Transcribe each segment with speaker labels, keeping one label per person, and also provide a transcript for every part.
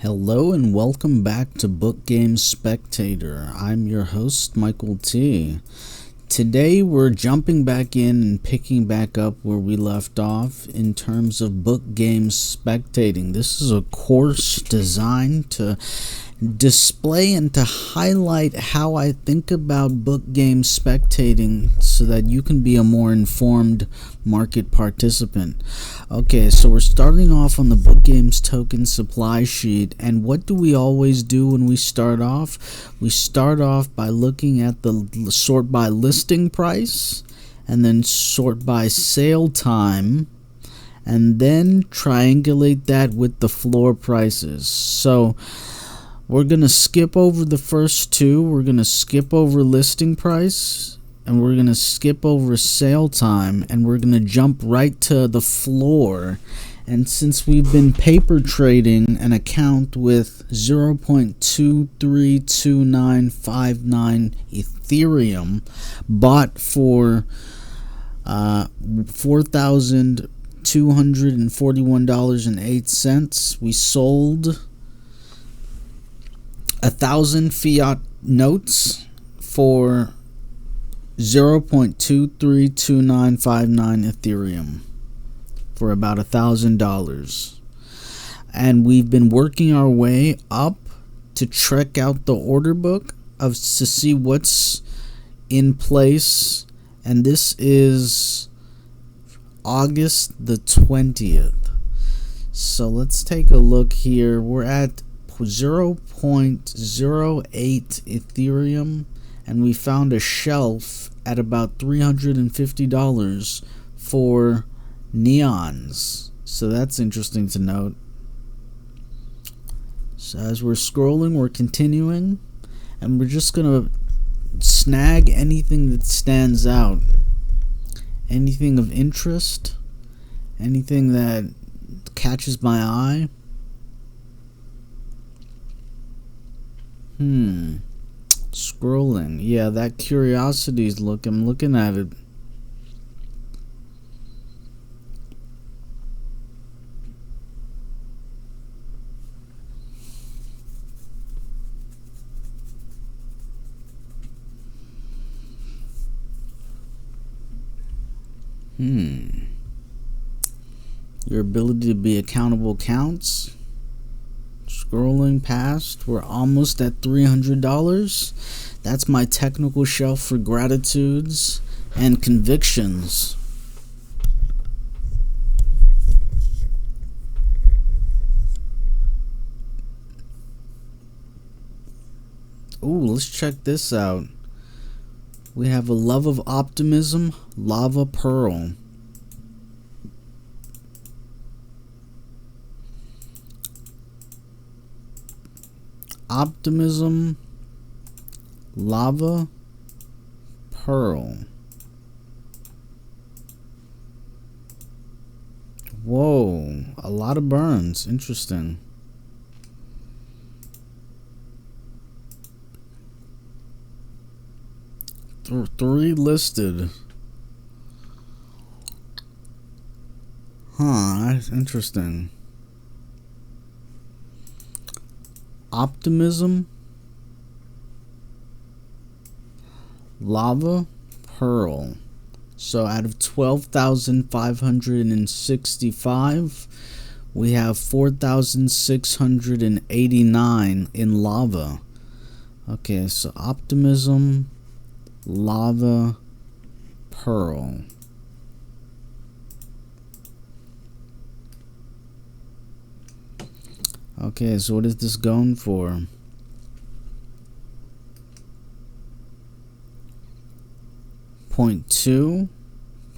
Speaker 1: Hello and welcome back to BookGames Spectator. I'm your host, Michael T. Today we're jumping back in and picking back up where we left off in terms of BookGames Spectating. This is a course designed to display and to highlight how I think about BookGames spectating so that you can be a more informed market participant. Okay, so we're starting off on the BookGames token supply sheet, and what do we always do when we start off? We start off by looking at the sort by listing price and then sort by sale time, and then triangulate that with the floor prices. So we're going to skip over the first two. We're going to skip over listing price, and we're going to skip over sale time, and we're going to jump right to the floor. And since we've been paper trading an account with 0.232959 Ethereum bought for $4,241.08, we sold 1,000 fiat notes for 0.232959 Ethereum for about $1,000. And we've been working our way up to check out the order book to see what's in place. And this is August the 20th. So let's take a look here. We're at 0.08 Ethereum, and we found a shelf at about $350 for neons. So that's interesting to note. So as we're scrolling, we're continuing, and we're just gonna snag anything that stands out, anything of interest, anything that catches my eye. Scrolling. Yeah, that curiosity's look. I'm looking at it. Your ability to be accountable counts. Scrolling past, we're almost at $300. That's my technical shelf for gratitudes and convictions. Ooh, let's check this out. We have a Love of Optimism, Lava Pearl. Optimism, Lava Pearl. Whoa, a lot of burns. Interesting. Three listed. That's interesting. Optimism, Lava Pearl. So out of 12,565, we have 4,689 in lava. Okay, so Optimism, Lava Pearl. Okay, so what is this going for? .2,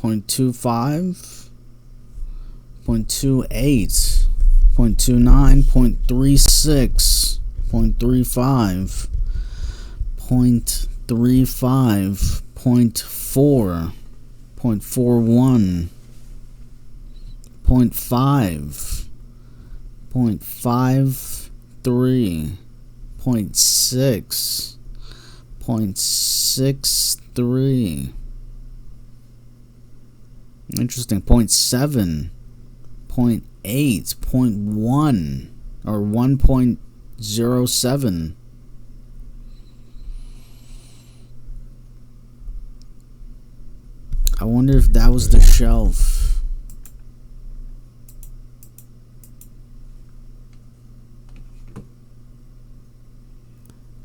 Speaker 1: 0.25, 0.28, 0.29, 0.36, 0.35, 0.35, 0.4, 0.41, 0.5, 0.53, 0.6, 0.63. Interesting. 0.7, 0.8, 0.1. or 1.07. I wonder if that was the shelf.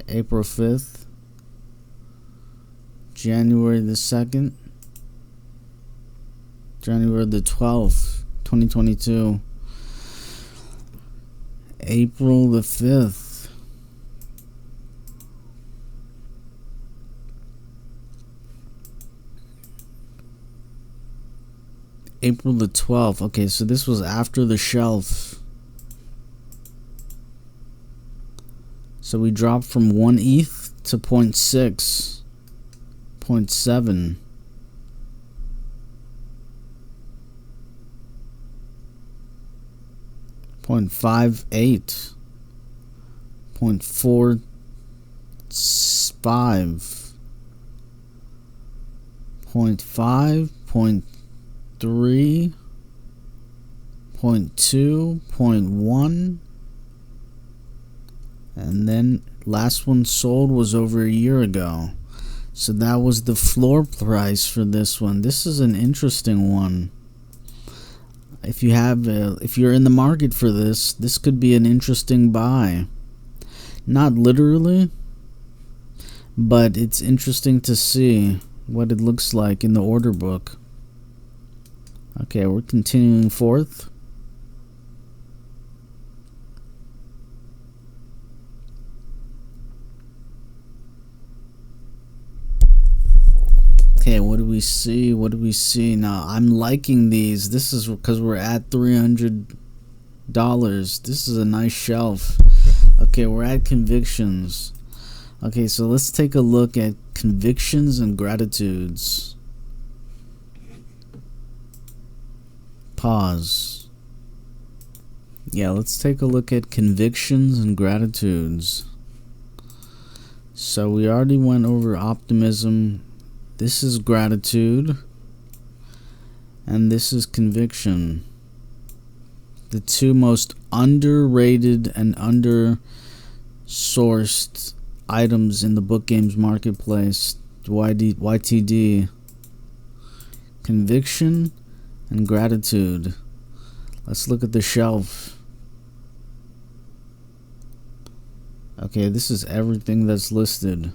Speaker 1: April 5th, January the 2nd, January the 12th, 2022, April the 5th, April the 12th. Okay, so this was after the shelf. So we dropped from 1 ETH to 0.6, 0.7. .58, 0.45, 0.5, 0.3, 0.2, 0.1, and then last one sold was over a year ago. So that was the floor price for this one. This is an interesting one. If you're in the market for this could be an interesting buy. Not literally, but it's interesting to see what it looks like in the order book. Okay, we're continuing forth. Okay, what do we see? What do we see now? I'm liking these. This is because we're at $300. This is a nice shelf. Okay, we're at convictions. Okay, so let's take a look at convictions and gratitudes. Pause. Yeah, let's take a look at convictions and gratitudes. So we already went over optimism. This is gratitude, and this is conviction. The two most underrated and under-sourced items in the BookGames marketplace, YTD. Conviction and gratitude. Let's look at the shelf. Okay, this is everything that's listed.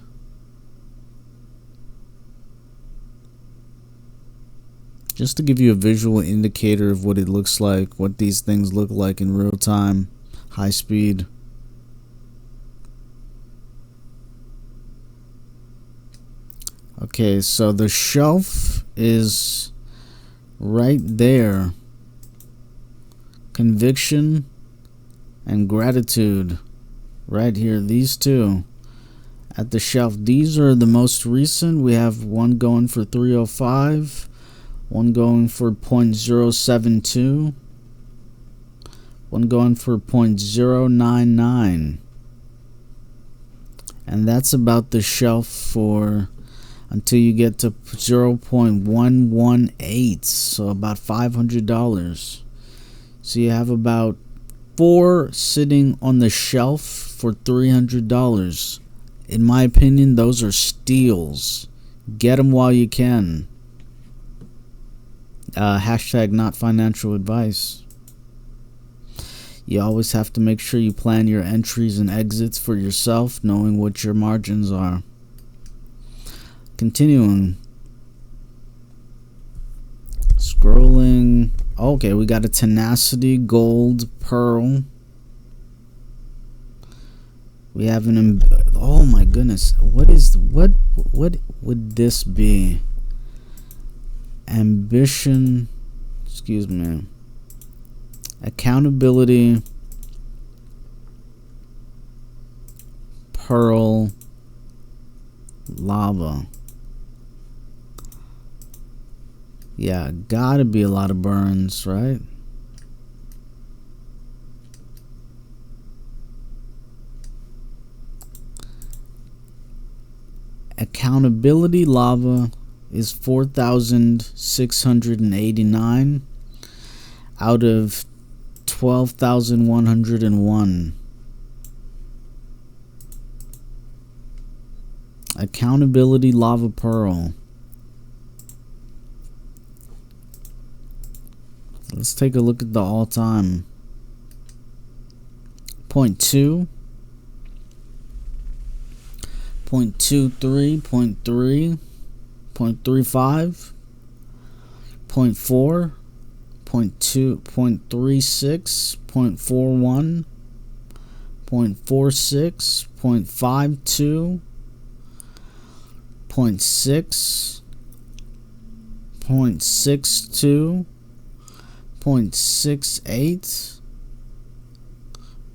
Speaker 1: Just to give you a visual indicator of what it looks like, what these things look like in real time, high speed. Okay, so the shelf is right there. Conviction and gratitude. Right here, these two at the shelf. These are the most recent. We have one going for 305. One going for 0.072. One going for 0.099. And that's about the shelf for until you get to 0.118. So about $500. So you have about 4 sitting on the shelf for $300. In my opinion, those are steals. Get them while you can. Hashtag not financial advice. You always have to make sure you plan your entries and exits for yourself, knowing what your margins are. Continuing. Scrolling. Okay, we got a tenacity gold pearl. We have an oh my goodness. What would this be? Ambition, excuse me, accountability, pearl, lava. Yeah, gotta be a lot of burns, right? Accountability lava is 4,689 out of 12,101. Accountability Lava Pearl. Let's take a look at the all-time. 0.2, 0.23, 0.3, 0.35, 0.4, 0.2, 0.36, 0.41, 0.46, 0.52, 0.6, 0.62, 0.68,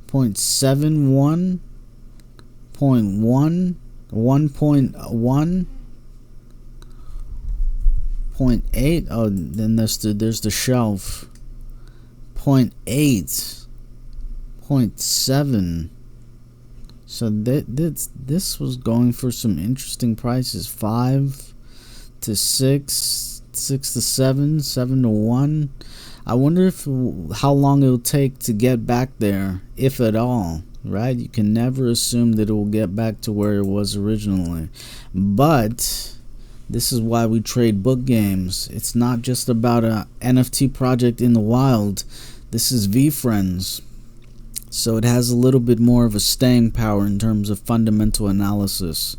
Speaker 1: 0.71, 0.1, 1.1, 0.8. Oh, then there's the shelf. 0.8, 0.7. So this was going for some interesting prices. 5 to 6, 6 to 7, 7 to 1. I wonder how long it'll take to get back there, if at all. Right? You can never assume that it will get back to where it was originally. But this is why we trade book games. It's not just about a NFT project in the wild. This is VFriends. So it has a little bit more of a staying power in terms of fundamental analysis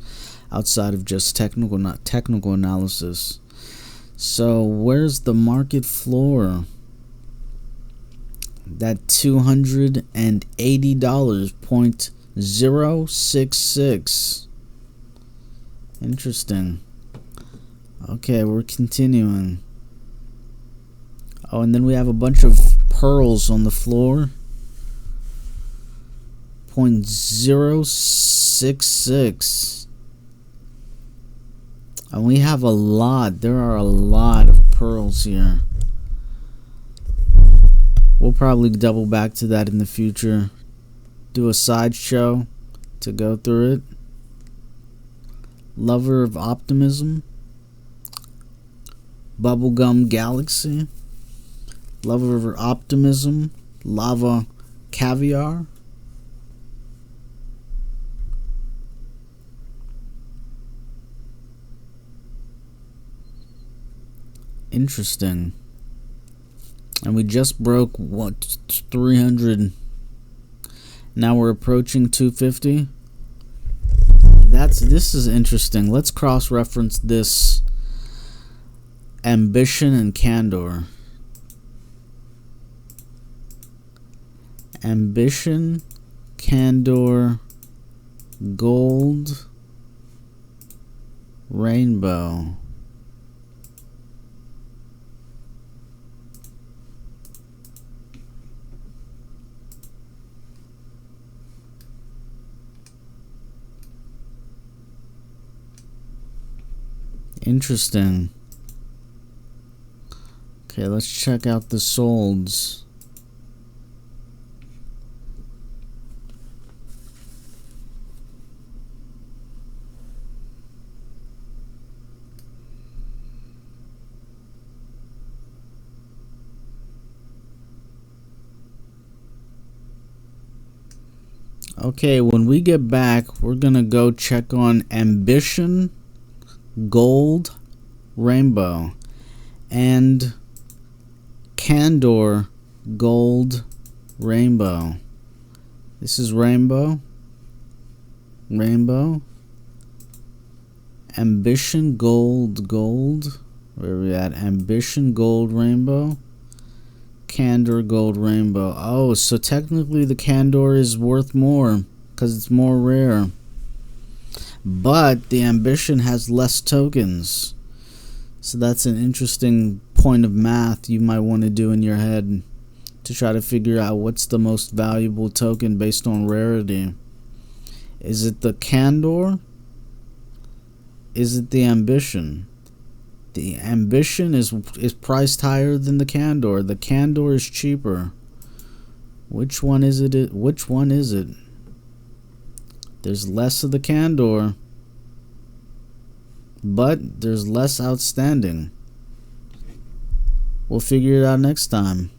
Speaker 1: outside of just technical analysis. So where's the market floor? That $280.066. Interesting. Okay, we're continuing. Oh, and then we have a bunch of pearls on the floor. 0.066. And we have a lot. There are a lot of pearls here. We'll probably double back to that in the future. Do a sideshow to go through it. Lover of Optimism. Bubblegum Galaxy. Lover of Optimism. Lava Caviar. Interesting. And we just broke what, 300. Now we're approaching 250. This is interesting. Let's cross-reference this Ambition and Candor. Ambition, Candor, Gold, Rainbow. Interesting. Okay, let's check out the solds. Okay, when we get back, we're gonna go check on Ambition, Gold, Rainbow, and Candor, Gold, Rainbow. This is Rainbow, Rainbow, Ambition, Gold, Gold. Where are we at? Ambition, Gold, Rainbow, Candor, Gold, Rainbow. Oh, so technically the Candor is worth more because it's more rare. But the Ambition has less tokens. So that's an interesting point of math you might want to do in your head to try to figure out what's the most valuable token based on rarity. Is it the Candor? Is it the Ambition? The Ambition is priced higher than the Candor. The Candor is cheaper. Which one is it? Which one is it? There's less of the Candor, but there's less outstanding. We'll figure it out next time.